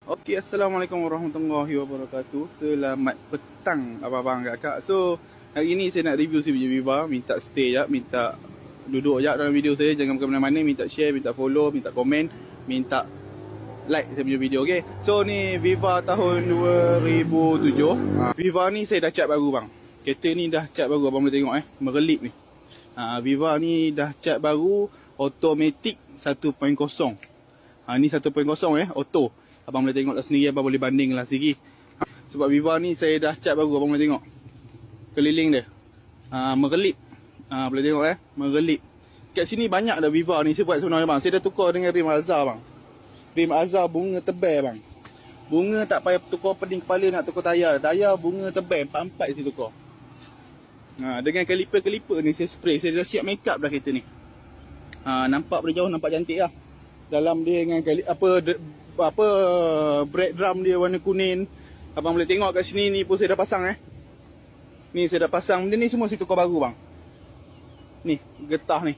Okey, Assalamualaikum warahmatullahi wabarakatuh. Selamat petang abang-abang kakak. So, hari ni saya nak review si Viva. Minta stay jap, minta duduk jap dalam video saya. Jangan ke mana-mana, minta share, minta follow, minta komen, minta like saya punya video, okey. So, ni Viva tahun 2007. Viva ni saya dah cat baru bang. Kereta ni dah cat baru, abang boleh tengok merelip ni. Viva ni dah cat baru, automatic 1.0. Ni 1.0 auto. Abang boleh tengok lah sendiri, abang boleh banding lah sendiri. Sebab Viva ni saya dah cat baru, abang boleh tengok keliling dia. Merelip. Boleh tengok merelip. Kat sini banyak dah Viva ni saya buat sebenarnya bang. Saya dah tukar dengan rim Azhar bang. Rim Azhar bunga tebal bang. Bunga tak payah tukar peding kepala nak tukar tayar. Tayar bunga tebal, empat-empat saya tukar. Dengan kaliper-kaliper ni saya spray. Saya dah siap make up dah kereta ni. Nampak dari jauh nampak cantik lah. Dalam dia dengan brake drum dia warna kuning. Abang boleh tengok kat sini ni pun saya dah pasang Ni saya dah pasang. Benda ni semua saya tukar baru bang. Ni getah ni,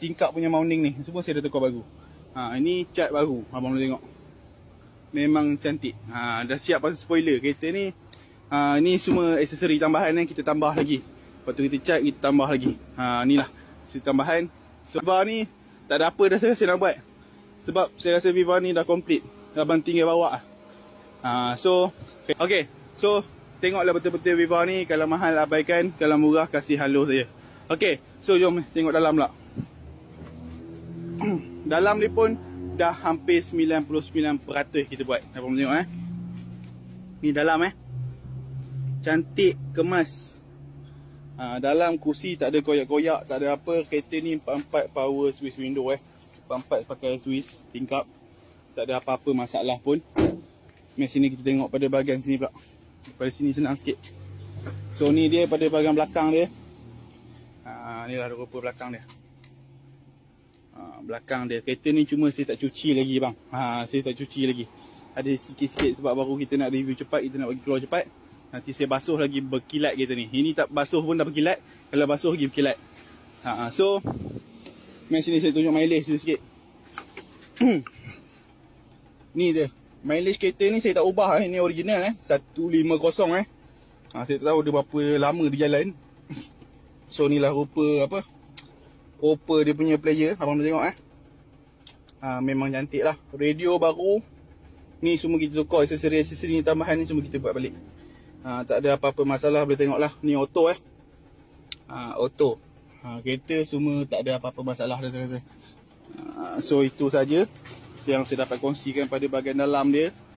tingkap punya mounting ni semua saya dah tukar baru. Ini cat baru, abang boleh tengok. Memang cantik. Dah siap pasang spoiler kereta ni. Ni semua aksesori tambahan kita tambah lagi. Lepas tu kita cat, kita tambah lagi. Ni lah aksesori tambahan. So Viva ni tak ada apa dah saya nak buat. Sebab saya rasa Viva ni dah complete. Abang tinggal bawa So okay. So tengoklah betul-betul Viva ni. Kalau mahal abaikan, kalau murah kasih halo saya. Okay, so jom tengok dalam lah. Dalam ni pun dah hampir 99% kita buat. Abang tengok Ni dalam cantik, kemas. Dalam kursi tak ada koyak-koyak, tak ada apa. Kereta ni 4-4 power Swiss window 4-4 pakai Swiss tingkap. Tak ada apa-apa masalah pun. Mari sini kita tengok pada bahagian sini pula. Pada sini senang sikit. So ni dia pada bahagian belakang dia. Ni lah rupa belakang dia. Belakang dia. Kereta ni cuma saya tak cuci lagi bang. Saya tak cuci lagi. Ada sikit-sikit sebab baru kita nak review cepat, kita nak bagi keluar cepat. Nanti saya basuh lagi berkilat kereta ni. Ini tak basuh pun dah berkilat. Kalau basuh lagi berkilat. So mari sini saya tunjuk mileage tu sikit. Ni dia. Mileage kereta ni saya tak ubah Ni original 150 saya tak tahu dia berapa lama dia jalan. So ni lah rupa rupa dia punya player. Abang boleh tengok memang cantik lah. Radio baru. Ni semua kita tukar. Aksesori tambahan ni semua kita buat balik. Tak ada apa-apa masalah. Boleh tengok lah. Ni auto auto. Kereta semua tak ada apa-apa masalah dah saya rasa. So itu saja yang saya dapat kongsikan pada bahagian dalam dia.